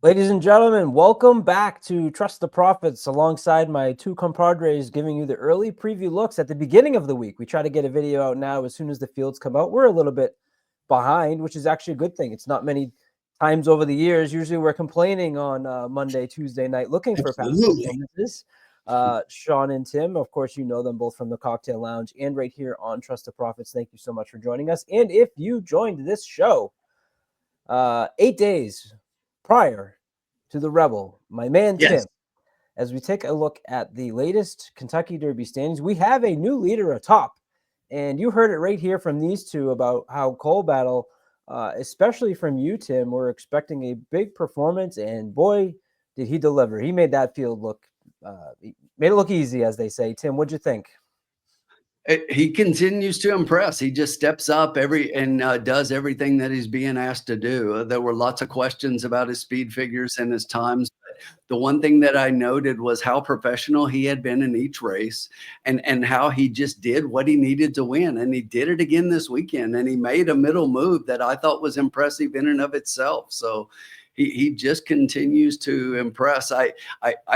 Ladies and gentlemen, welcome back to Trust the Profits alongside my two compadres giving you the early preview looks at the beginning of the week. We try to get a video out now as soon as the fields come out. We're a little bit behind, which is actually a good thing. It's not many times over the years. Usually we're complaining on Monday, Tuesday night looking for past performances. Sean and Tim, of course, you know them both from the Cocktail Lounge and right here on Trust the Profits. Thank you so much for joining us. And if you joined this show 8 days prior to the Rebel, my man Tim, as we take a look at the latest Kentucky Derby standings, we have a new leader atop. And you heard it right here from these two about how Cole Battle, especially from you, Tim, we're expecting a big performance. And boy, did he deliver. He made that field look, made it look easy, as they say. Tim, what'd you think? He continues to impress. He just steps up and does everything that he's being asked to do. There were lots of questions about his speed figures and his times. But the one thing that I noted was how professional he had been in each race and how he just did what he needed to win. And he did it again this weekend. And he made a middle move that I thought was impressive in and of itself. So he just continues to impress. I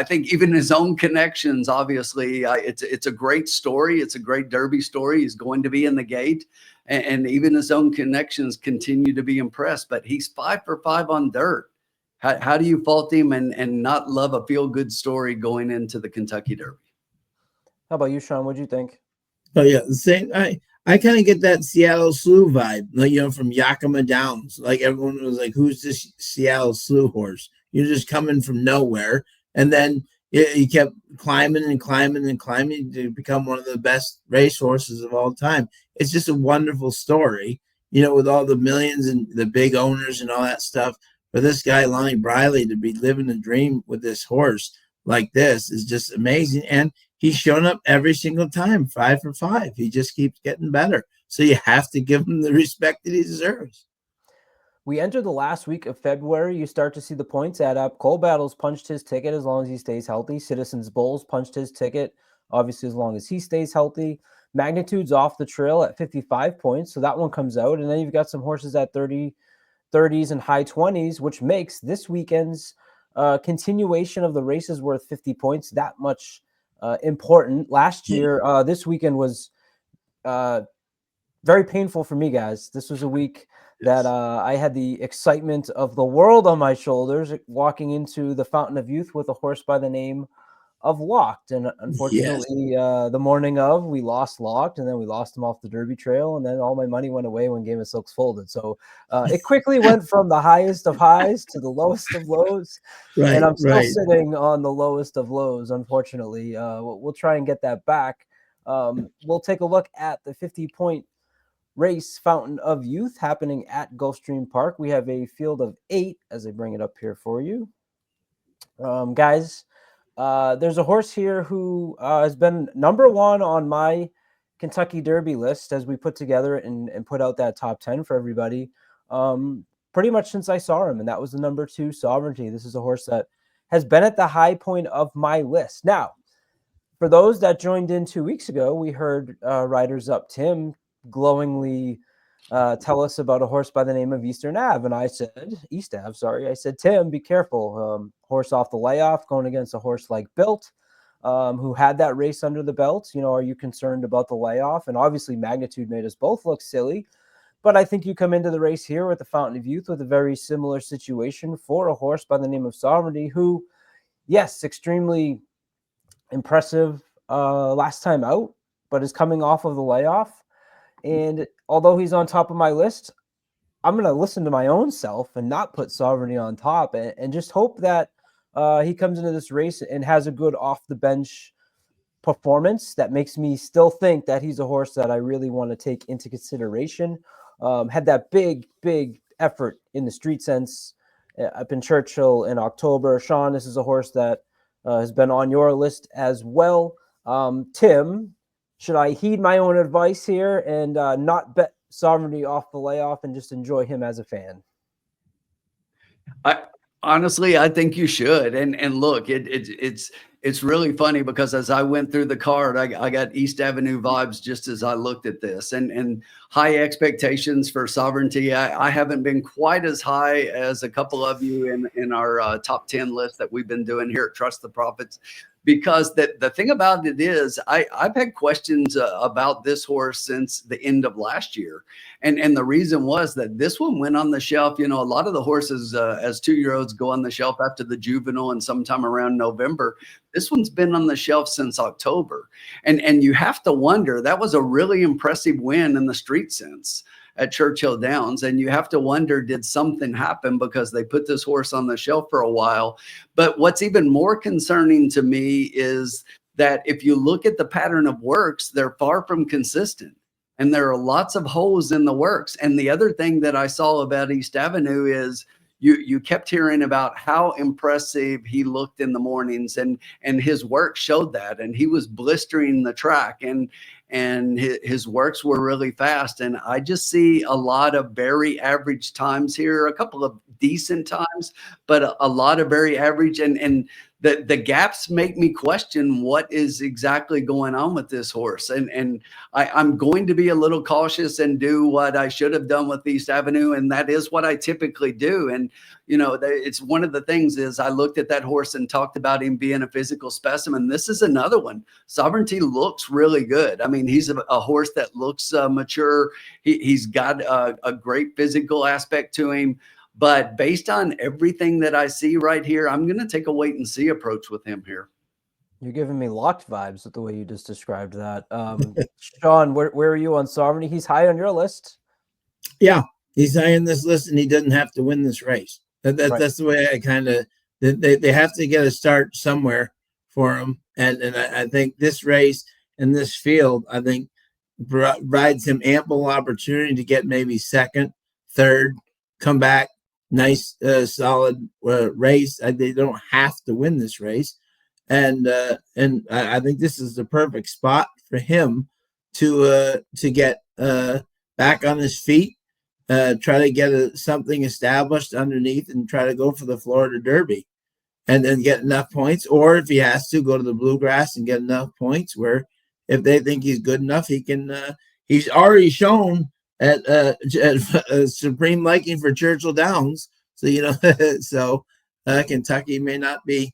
think even his own connections, obviously, it's a great story. It's a great Derby story. He's going to be in the gate, and even his own connections continue to be impressed. But he's 5 for 5 on dirt. How do you fault him and not love a feel-good story going into the Kentucky Derby? How about you, Sean? What'd you think? Oh yeah, the same. I kind of get that Seattle Slew vibe, like from Yakima Downs. Like everyone was like, "Who's this Seattle Slew horse?" You're just coming from nowhere, and then he kept climbing and climbing and climbing to become one of the best race horses of all time. It's just a wonderful story, with all the millions and the big owners and all that stuff. For this guy, Lonnie Briley, to be living the dream with this horse like this is just amazing. And he's shown up every single time, 5 for 5. He just keeps getting better. So you have to give him the respect that he deserves. We enter the last week of February. You start to see the points add up. Cole Battles punched his ticket as long as he stays healthy. Citizens Bowles punched his ticket, obviously, as long as he stays healthy. Magnitude's off the trail at 55 points, so that one comes out. And then you've got some horses at 30s and high 20s, which makes this weekend's continuation of the races worth 50 points that much important. Last year, this weekend was very painful for me, guys. This was a week that I had the excitement of the world on my shoulders, walking into the Fountain of Youth with a horse by the name of Locked. And unfortunately, the morning of, we lost Locked, and then we lost him off the Derby Trail, and then all my money went away when Game of Silks folded. So it quickly went from the highest of highs to the lowest of lows, and I'm still sitting on the lowest of lows, unfortunately. We'll try and get that back. We'll take a look at the 50-point race Fountain of Youth happening at Gulfstream Park. We have a field of 8 as I bring it up here for you. Guys, there's a horse here who has been number 1 on my Kentucky Derby list as we put together and put out that top 10 for everybody pretty much since I saw him, and that was the number 2, Sovereignty. This is a horse that has been at the high point of my list. Now, for those that joined in 2 weeks ago, we heard Riders Up Tim glowingly tell us about a horse by the name of East Ave, I said, Tim, be careful. Horse off the layoff going against a horse like Built, who had that race under the belt. Are you concerned about the layoff? And obviously Magnitude made us both look silly, but I think you come into the race here with the Fountain of Youth with a very similar situation for a horse by the name of Sovereignty, who, yes, extremely impressive last time out, but is coming off of the layoff. And although he's on top of my list, I'm going to listen to my own self and not put Sovereignty on top and just hope that he comes into this race and has a good off-the-bench performance that makes me still think that he's a horse that I really want to take into consideration. Had that big effort in the Street Sense up in Churchill in October. Sean, this is a horse that has been on your list as well. Tim, should I heed my own advice here and not bet Sovereignty off the layoff and just enjoy him as a fan? Honestly, I think you should. And look, it's it's really funny because as I went through the card, I got East Avenue vibes just as I looked at this, and high expectations for Sovereignty. I haven't been quite as high as a couple of you in our top 10 list that we've been doing here at Trust the Profits, because the thing about it is I've had questions about this horse since the end of last year. And the reason was that this one went on the shelf. You know, a lot of the horses as 2-year-olds go on the shelf after the juvenile and sometime around November. This one's been on the shelf since October. And you have to wonder, that was a really impressive win in the street sense at Churchill Downs. And you have to wonder, did something happen because they put this horse on the shelf for a while? But what's even more concerning to me is that if you look at the pattern of works, they're far from consistent. And there are lots of holes in the works. And the other thing that I saw about East Avenue is you kept hearing about how impressive he looked in the mornings, and his work showed that, and he was blistering the track, and his works were really fast. And I just see a lot of very average times here, a couple of decent times, but a lot of very average. And the gaps make me question what is exactly going on with this horse. And I'm going to be a little cautious and do what I should have done with East Avenue. And that is what I typically do. And, you know, it's one of the things is I looked at that horse and talked about him being a physical specimen. This is another one. Sovereignty looks really good. I mean, he's a horse that looks mature. He's got a great physical aspect to him. But based on everything that I see right here, I'm going to take a wait and see approach with him here. You're giving me Locked vibes with the way you just described that. Sean, where are you on Sovereignty? He's high on your list. Yeah, he's high on this list, and he doesn't have to win this race. Right. That's the way I kind of they have to get a start somewhere for him, and I think this race and this field, I think, provides him ample opportunity to get maybe second, third, come back. Nice, solid race. They don't have to win this race, and I think this is the perfect spot for him to get back on his feet, try to get something established underneath, and try to go for the Florida Derby, and then get enough points. Or if he has to, go to the Bluegrass and get enough points where if they think he's good enough, he can. He's already shown at supreme liking for Churchill Downs, so you know, so Kentucky may not be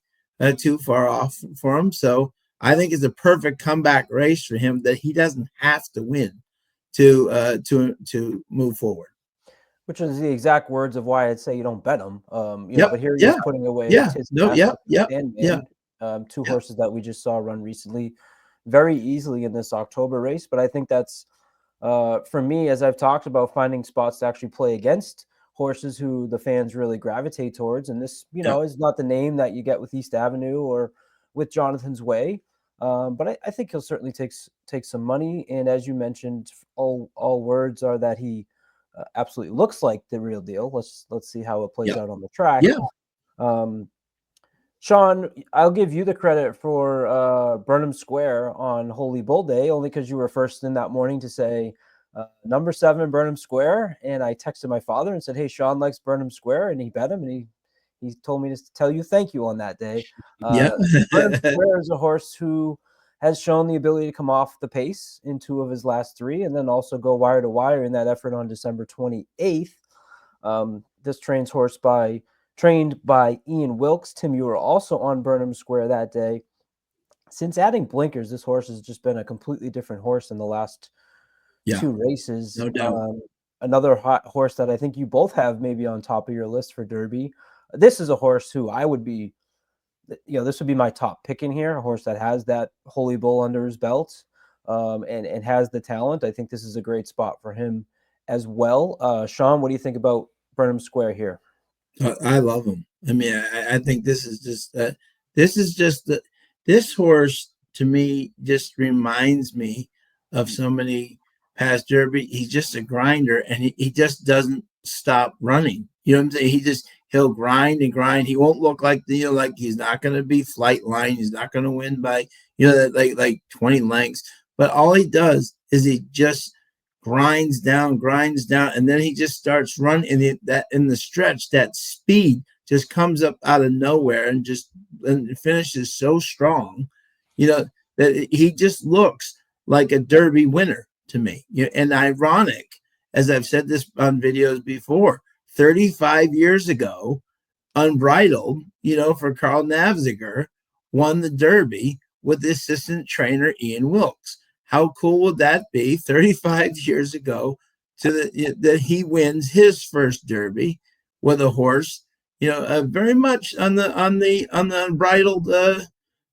too far off for him. So I think it's a perfect comeback race for him that he doesn't have to win to move forward. Which is the exact words of why I'd say you don't bet him. You know, but here he's putting away two horses that we just saw run recently very easily in this October race. But I think that's for me, as I've talked about, finding spots to actually play against horses who the fans really gravitate towards. And this, you know, is not the name that you get with East Avenue or with Jonathan's Way. But I think he'll certainly take some money. And as you mentioned, all words are that he absolutely looks like the real deal. Let's see how it plays out on the track. Sean, I'll give you the credit for Burnham Square on Holy Bull Day, only because you were first in that morning to say number 7 Burnham Square. And I texted my father and said, hey, Sean likes Burnham Square, and he bet him, and he told me to tell you thank you on that day. Burnham Square is a horse who has shown the ability to come off the pace in 2 of his last 3, and then also go wire to wire in that effort on December 28th. This trained by Ian Wilkes. Tim, you were also on Burnham Square that day. Since adding blinkers, this horse has just been a completely different horse in the last 2 races. No doubt. Another hot horse that I think you both have maybe on top of your list for Derby. This is a horse who I would be, this would be my top pick in here, a horse that has that Holy Bull under his belt and has the talent. I think this is a great spot for him as well. Sean, what do you think about Burnham Square here? I love him. I mean, I think this is just this horse to me just reminds me of so many past Derby. He's just a grinder, and he just doesn't stop running. You know what I'm saying? He'll grind and grind. He won't look like like he's not going to be flight line. He's not going to win by like 20 lengths. But all he does is he just grinds down, and then he just starts running in the stretch. That speed just comes up out of nowhere and finishes so strong, that he just looks like a Derby winner to me. And ironic, as I've said this on videos before, 35 years ago, Unbridled, for Carl Navziger, won the Derby with the assistant trainer Ian Wilkes. How cool would that be 35 years ago that he wins his first Derby with a horse, very much on the Unbridled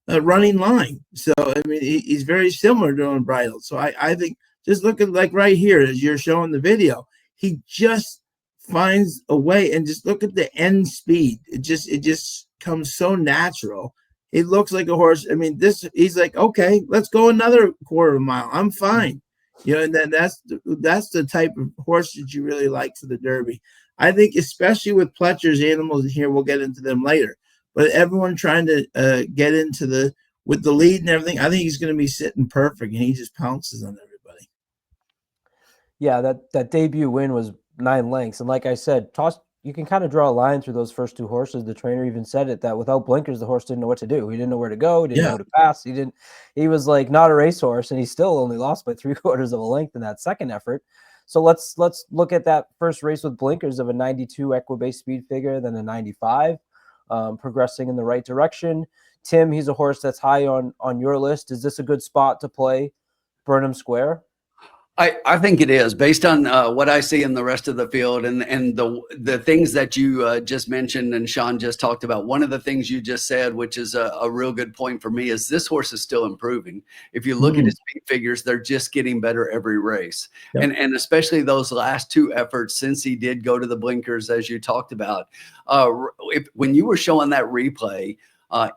running line. So I mean, he's very similar to Unbridled. So I think, just looking like right here as you're showing the video, he just finds a way, and just look at the end speed. It just comes so natural. It looks like a horse. I mean, he's like, okay, let's go another quarter of a mile. I'm fine. And then that's the type of horse that you really like for the Derby. I think, especially with Pletcher's animals here, we'll get into them later. But everyone trying to get into with the lead and everything, I think he's going to be sitting perfect, and he just pounces on everybody. Yeah, that debut win was 9 lengths, and like I said, you can kind of draw a line through those first 2 horses. The trainer even said it, that without blinkers, the horse didn't know what to do. He didn't know where to go. He didn't know who to pass. He was like not a racehorse, and he still only lost by 3/4 of a length in that second effort. So let's look at that first race with blinkers of a 92 Equibase speed figure, then a 95, progressing in the right direction. Tim, he's a horse that's high on your list. Is this a good spot to play Burnham Square? I think it is, based on what I see in the rest of the field and the things that you just mentioned and Sean just talked about. One of the things you just said, which is a real good point for me, is this horse is still improving. If you look at his speed figures, they're just getting better every race. Yep. And especially those last 2 efforts, since he did go to the blinkers, as you talked about. When you were showing that replay,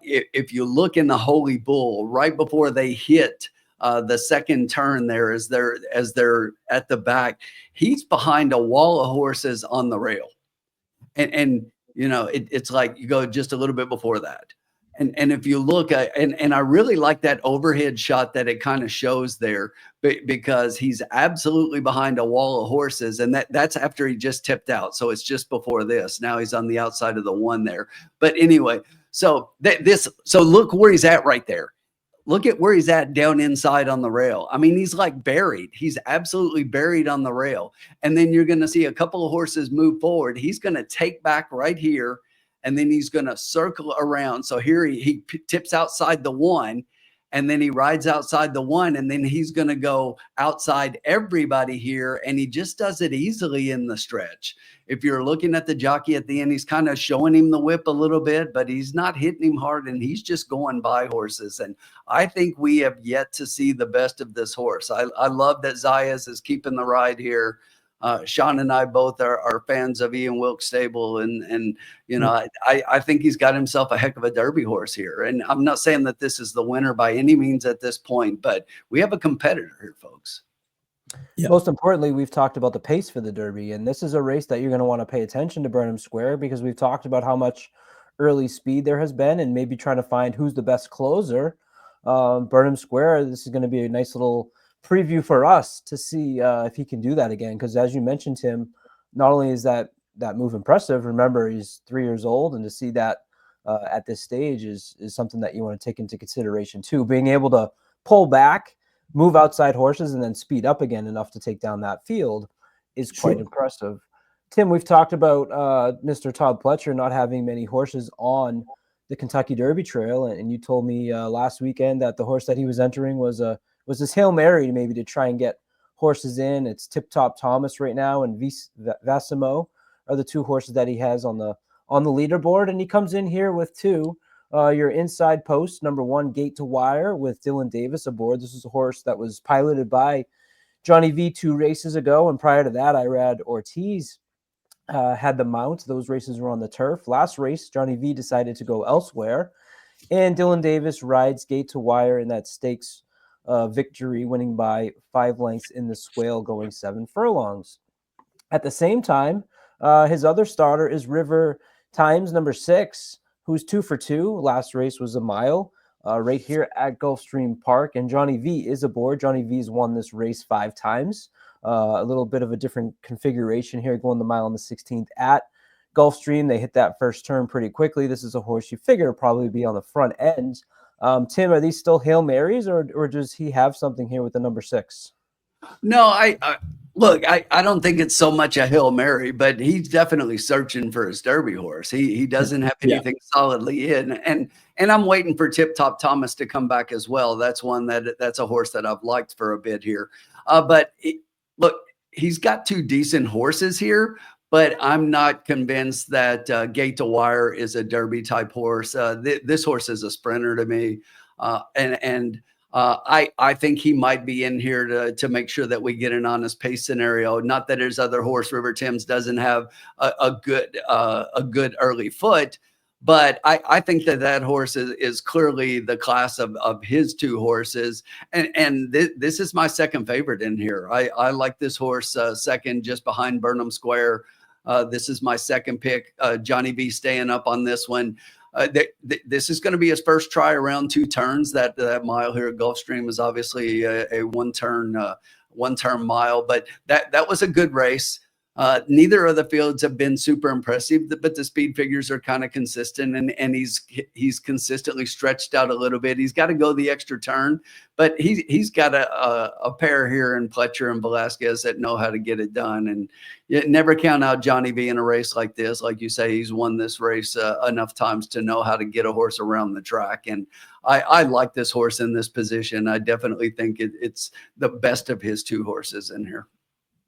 if you look in the Holy Bull, right before they hit the second turn there, as they're at the back, he's behind a wall of horses on the rail, and it's like you go just a little bit before that, and if you look at, and I really like that overhead shot that it kind of shows there, because he's absolutely behind a wall of horses, and that's after he just tipped out, so it's just before this. Now he's on the outside of the 1 there, but anyway, so look where he's at right there. Look at where he's at down inside on the rail. I mean, he's like buried. He's absolutely buried on the rail. And then you're going to see a couple of horses move forward. He's going to take back right here, and then he's going to circle around. So here he tips outside the 1, and then he rides outside the 1, and then he's going to go outside everybody here, and he just does it easily in the stretch. If you're looking at the jockey at the end, he's kind of showing him the whip a little bit, but he's not hitting him hard, and he's just going by horses. And I think we have yet to see the best of this horse. I love that Zayas is keeping the ride here. Sean and I both are fans of Ian Wilkes' stable, and I think he's got himself a heck of a Derby horse here. And I'm not saying that this is the winner by any means at this point, but we have a competitor here, folks. Yeah. Most importantly, we've talked about the pace for the Derby, and this is a race that you're going to want to pay attention to Burnham Square, because we've talked about how much early speed there has been, and maybe trying to find who's the best closer. Burnham Square, this is going to be a nice little preview for us to see if he can do that again, because as you mentioned, Tim, not only is that move impressive, remember he's 3 years old, and to see that at this stage is something that you want to take into consideration too. Being able to pull back, move outside horses, and then speed up again enough to take down that field is quite impressive. Tim, we've talked about Mr. Todd Pletcher not having many horses on the Kentucky Derby Trail, and you told me last weekend that the horse that he was entering was this Hail Mary, maybe to try and get horses in. It's Tip Top Thomas right now, and Vassimo are the 2 horses that he has on the leaderboard, and he comes in here with 2. Your inside post, number 1, Gate to Wire, with Dylan Davis aboard. This is a horse that was piloted by Johnny V 2 races ago, and prior to that, Irad Ortiz had the mount. Those races were on the turf. Last race, Johnny V decided to go elsewhere, and Dylan Davis rides Gate to Wire in that stakes victory, winning by 5 lengths in the Swale, going 7 furlongs. At the same time, his other starter is River Times, number 6, who's 2 for 2. Last race was a mile right here at Gulfstream Park, and Johnny V is aboard. Johnny V's won this race 5 times. A little bit of a different configuration here, going the mile on the 16th at Gulfstream, they hit that first turn pretty quickly. This is a horse you figure will probably be on the front end. Tim, are these still Hail Marys, or does he have something here with the number 6? No, look, I don't think it's so much a Hail Mary, but he's definitely searching for his Derby horse. He doesn't have anything solidly in, and I'm waiting for Tip Top Thomas to come back as well. That's a horse that I've liked for a bit here. Look, he's got 2 decent horses here, but I'm not convinced that Gate to Wire is a Derby type horse. This horse is a sprinter to me, I think he might be in here to make sure that we get an honest pace scenario. Not that his other horse, River Thames, doesn't have a good early foot, but I think that horse is clearly the class of his 2 horses. And this is my second favorite in here. I like this horse second, just behind Burnham Square. This is my second pick. Johnny V staying up on this one. This is going to be his first try around 2 turns. That mile here at Gulfstream is obviously a one turn mile, but that was a good race. Neither of the fields have been super impressive, but the speed figures are kind of consistent, and he's consistently stretched out a little bit. He's got to go the extra turn, but he's got a pair here in Pletcher and Velasquez that know how to get it done. And never count out Johnny V in a race like this. Like you say, he's won this race enough times to know how to get a horse around the track. And I like this horse in this position. I definitely think it's the best of his 2 horses in here.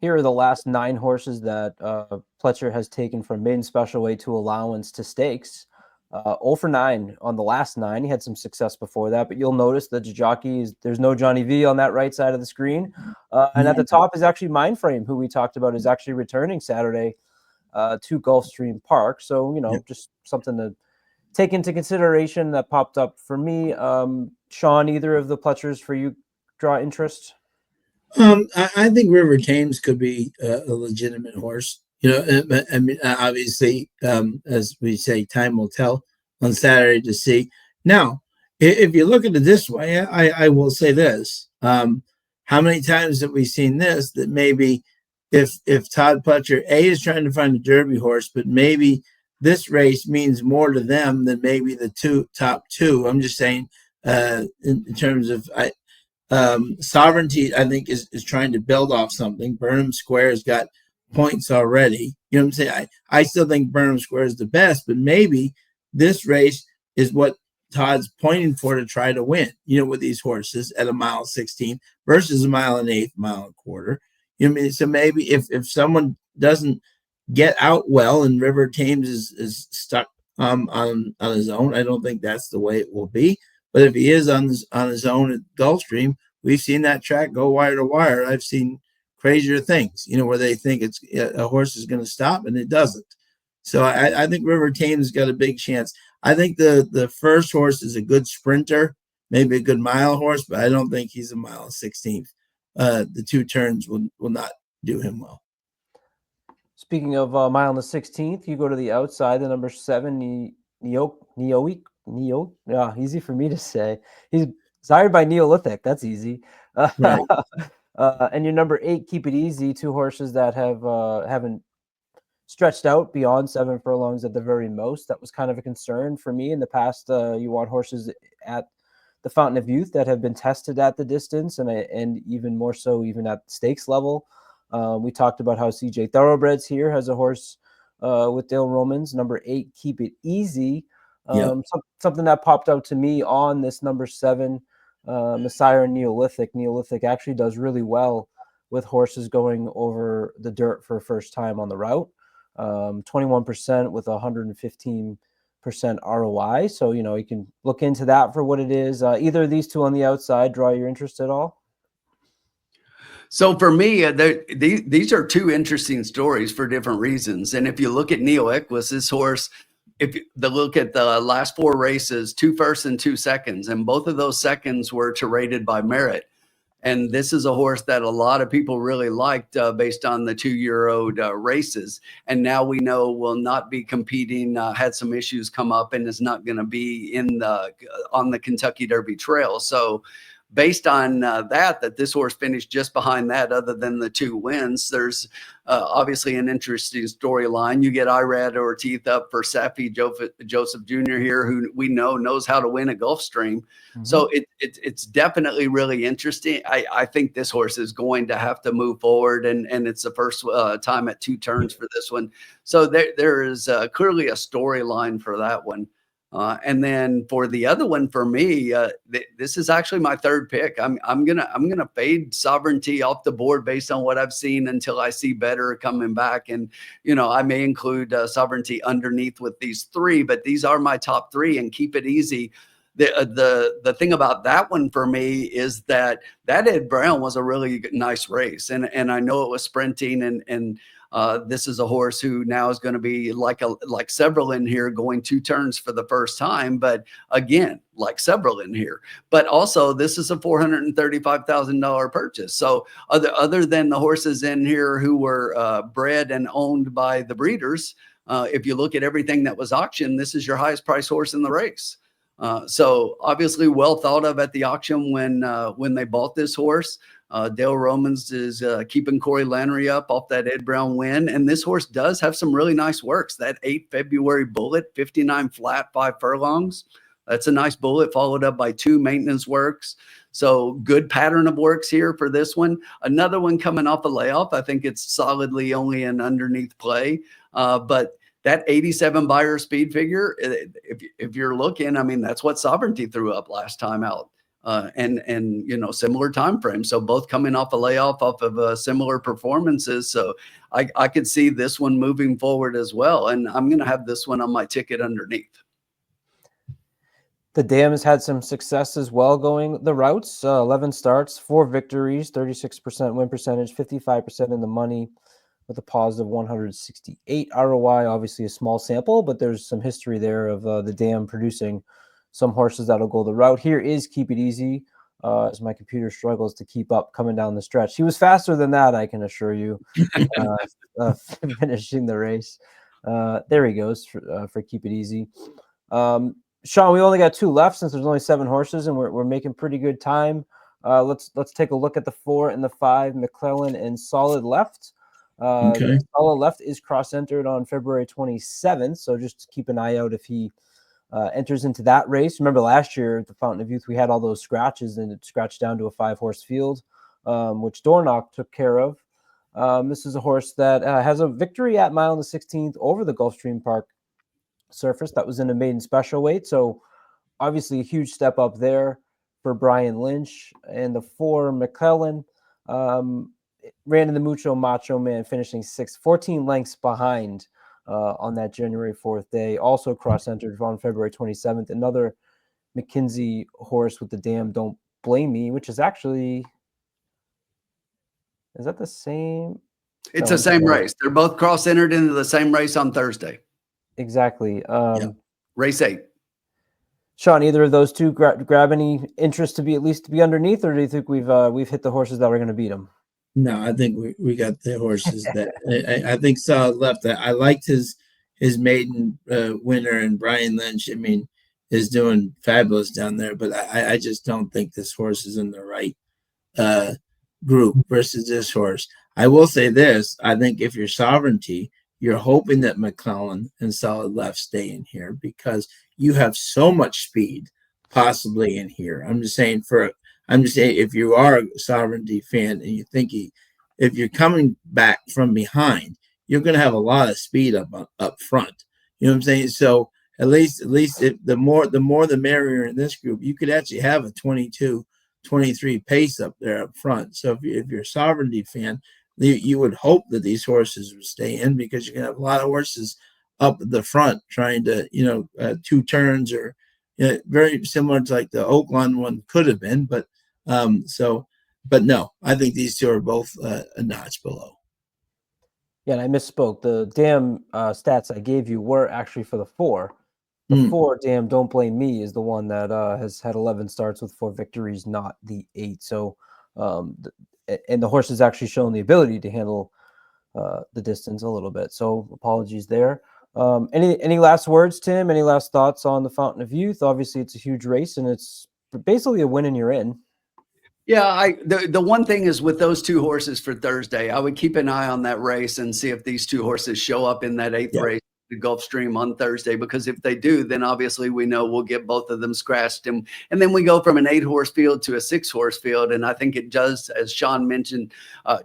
Here are the last 9 horses that Pletcher has taken from maiden special weight to allowance to stakes. 0 for 9 on the last 9. He had some success before that, but you'll notice that there's no Johnny V on that right side of the screen. And at the top is actually Mindframe, who we talked about is actually returning Saturday to Gulfstream Park. So, just something to take into consideration that popped up for me. Sean, either of the Pletchers for you draw interest? I think River Thames could be a legitimate horse. I mean, obviously, as we say, time will tell on Saturday to see. Now, if you look at it this way, I will say this: how many times have we seen this? That maybe if Todd Pletcher is trying to find a Derby horse, but maybe this race means more to them than maybe the top two. I'm just saying, in terms of Sovereignty, I think is trying to build off something. Burnham Square has got points already. You know what I'm saying? I still think Burnham Square is the best, but maybe this race is what Todd's pointing for to try to win, with these horses at 1.16 versus 1.125 1.25. You know what I mean? So maybe if someone doesn't get out well and River Thames is stuck on his own, I don't think that's the way it will be. But if he is on his own at Gulfstream, we've seen that track go wire to wire. I've seen crazier things, where they think a horse is going to stop and it doesn't. So I think River Thames got a big chance. I think the first horse is a good sprinter, maybe a good mile horse, but I don't think he's 1.16. The 2 turns will not do him well. Speaking of 1.16, you go to the outside, the number 7, Neoik. Yeah, easy for me to say. He's desired by Neolithic. That's easy. Right. And your number 8, Keep It Easy. 2 horses that haven't stretched out beyond 7 furlongs at the very most. That was kind of a concern for me in the past. You want horses at the Fountain of Youth that have been tested at the distance, and even more so even at stakes level. We talked about how CJ Thoroughbreds here has a horse with Dale Romans. Number 8, Keep It Easy. Something that popped out to me on this number 7, Messiah Neolithic. Neolithic actually does really well with horses going over the dirt for first time on the route. 21% with 115% ROI. So, you can look into that for what it is. Either of these 2 on the outside draw your interest at all? So for me, these are 2 interesting stories for different reasons. And if you look at Neo Equus, this horse, if you look at the last 4 races, 2 firsts and 2 seconds, and both of those seconds were rated by merit. And this is a horse that a lot of people really liked based on the 2-year-old races. And now we know will not be competing, had some issues come up, and is not going to be on the Kentucky Derby Trail. So based on that this horse finished just behind that, other than the 2 wins, there's obviously an interesting storyline. You get Irad Ortiz up for Safi Joseph Jr. here, who we know knows how to win a Gulfstream. So it's definitely really interesting. I think this horse is going to have to move forward, and it's the first time at 2 turns for this one. So there is clearly a storyline for that one. And then for the other one, for me, this is actually my 3rd pick. I'm gonna fade Sovereignty off the board based on what I've seen until I see better coming back. And I may include Sovereignty underneath with these 3, but these are my top 3. And Keep It Easy. The thing about that one for me is that Ed Brown was a really nice race, and I know it was sprinting, and this is a horse who now is going to be like several in here going 2 turns for the first time, but again, like several in here. But also, this is a $435,000 purchase. So other than the horses in here who were bred and owned by the breeders, if you look at everything that was auctioned, this is your highest price horse in the race. So obviously well thought of at the auction when they bought this horse. Dale Romans is keeping Corey Lannery up off that Ed Brown win. And this horse does have some really nice works. That 8 February bullet, 59 flat, 5 furlongs. That's a nice bullet, followed up by 2 maintenance works. So good pattern of works here for this one. Another one coming off a layoff. I think it's solidly only an underneath play. But that 87 buyer speed figure, if you're looking, I mean, that's what Sovereignty threw up last time out. And similar time frame. So both coming off a layoff off of similar performances. So I could see this one moving forward as well. And I'm going to have this one on my ticket underneath. The Dam has had some success as well going the routes. 11 starts, 4 victories, 36% win percentage, 55% in the money, with a positive 168 ROI. Obviously a small sample, but there's some history there of the Dam producing some horses that'll go the route. Here is Keep It Easy, as my computer struggles to keep up coming down the stretch. He was faster than that, I can assure you, finishing the race. There he goes for Keep It Easy. Sean, we only got 2 left since there's only 7 horses, and we're making pretty good time. Let's take a look at the 4 and the 5, McClellan and Solid Left. Okay. Solid Left is cross-entered on February 27th, so just keep an eye out if he enters into that race. Remember last year at the Fountain of Youth, we had all those scratches, and it scratched down to a 5-horse field, which Dornock took care of. This is a horse that has a victory at mile and the 16th over the Gulfstream Park surface. That was in a maiden special weight, so obviously a huge step up there for Brian Lynch. And the 4, McClellan, ran in the Mucho Macho Man, finishing 6th, 14 lengths behind on that January 4th day. Also cross-entered on February 27th. Another McKinsey horse with the Dam Don't Blame Me, which is actually, is that the same? It's the same race. They're both cross-entered into the same race on Thursday. Exactly. Race 8. Sean, either of those two grab any interest to be at least to be underneath, or do you think we've hit the horses that are going to beat them? No, I think we got the horses that I think Solid Left. I liked his maiden winner, and Brian Lynch, I mean, is doing fabulous down there. But I just don't think this horse is in the right group versus this horse. I will say this: I think if you're Sovereignty, you're hoping that McClellan and Solid Left stay in here because you have so much speed possibly in here. I'm just saying if you are a Sovereignty fan and you think if you're coming back from behind, you're going to have a lot of speed up front. You know what I'm saying? So at least if the more the merrier in this group. You could actually have a 22, 23 pace up there up front. So if you're a Sovereignty fan, you would hope that these horses would stay in because you're going to have a lot of horses up at the front trying to 2 turns or very similar to like the Oakland one could have been, but no, I think these 2 are both a notch below. Yeah, and I misspoke. The Dam stats I gave you were actually for the 4. The 4, Dam Don't Blame Me, is the one that has had 11 starts with 4 victories, not the 8. So, and the horse has actually shown the ability to handle the distance a little bit. So apologies there. Any last words, Tim? Any last thoughts on the Fountain of Youth? Obviously, it's a huge race, and it's basically a win and you're in. Yeah, the one thing is with those two horses for Thursday, I would keep an eye on that race and see if these two horses show up in that eighth Yeah. race, the Gulfstream on Thursday, because if they do, then obviously we know we'll get both of them scratched. And then we go from an 8-horse field to a 6-horse field. And I think it does, as Sean mentioned,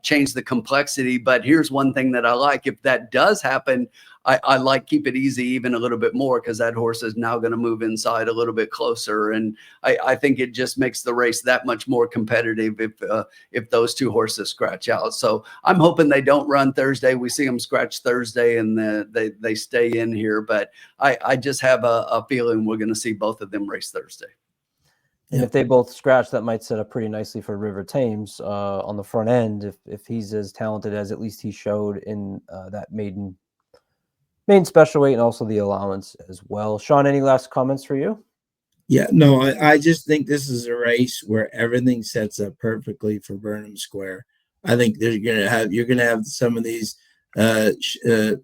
change the complexity. But here's one thing that I like. If that does happen, I like keep it easy even a little bit more, because that horse is now going to move inside a little bit closer. And I think it just makes the race that much more competitive if those two horses scratch out. So I'm hoping they don't run Thursday. We see them scratch Thursday and they stay in here. But I just have a feeling we're going to see both of them race Thursday. And if they both scratch, that might set up pretty nicely for River Thames on the front end, if he's as talented as at least he showed in that main special weight and also the allowance as well. Sean, any last comments for you? Yeah, no, I just think this is a race where everything sets up perfectly for Burnham Square. I think you're gonna have some of these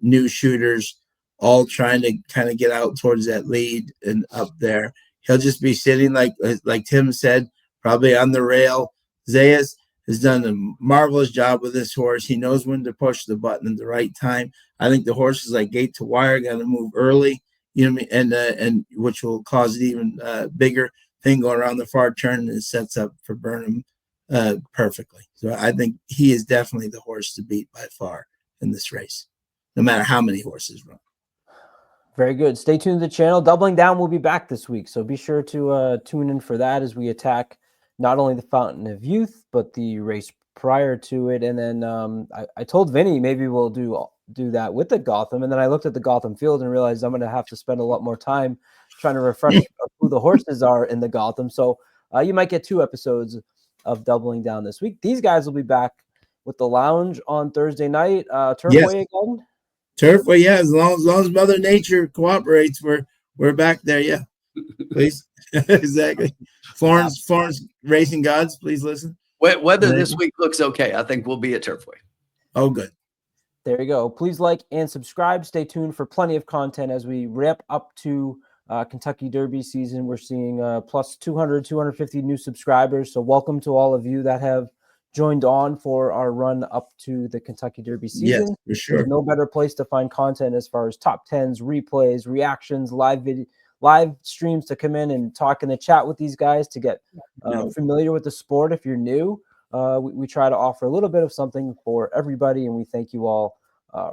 new shooters all trying to kind of get out towards that lead and up there. He'll just be sitting like Tim said, probably on the rail. Zayas has done a marvelous job with this horse. He knows when to push the button at the right time. I think the horses like Gate to Wire got to move early, you know what I mean? And which will cause an even bigger thing going around the far turn, and it sets up for Burnham perfectly. So I think he is definitely the horse to beat by far in this race, no matter how many horses run. Very good. Stay tuned to the channel. Doubling Down will be back this week, so be sure to tune in for that as we attack not only the Fountain of Youth, but the race prior to it. And then I told Vinny maybe we'll do that with the Gotham, and then I looked at the Gotham field and realized I'm going to have to spend a lot more time trying to refresh who the horses are in the Gotham. So you might get 2 episodes of Doubling Down this week. These guys will be back with the Lounge on Thursday night. Turfway again. Turfway, yeah. As long as Mother Nature cooperates, we're back there. Yeah, please. Exactly. Florence Racing Gods, please listen. Weather this week looks okay. I think we'll be at Turfway. Oh, good. There you go. Please like and subscribe. Stay tuned for plenty of content as we ramp up to Kentucky Derby season. We're seeing plus 200, 250 new subscribers. So welcome to all of you that have joined on for our run up to the Kentucky Derby season. Yes, for sure. There's no better place to find content as far as top 10s, replays, reactions, live streams to come in and talk in the chat with these guys to get familiar with the sport. If you're new, we try to offer a little bit of something for everybody, and we thank you all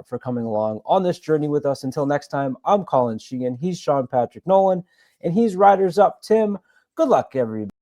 for coming along on this journey with us. Until next time, I'm Colin Sheehan. He's Sean Patrick Nolan, and he's Riders Up Tim. Good luck, everybody.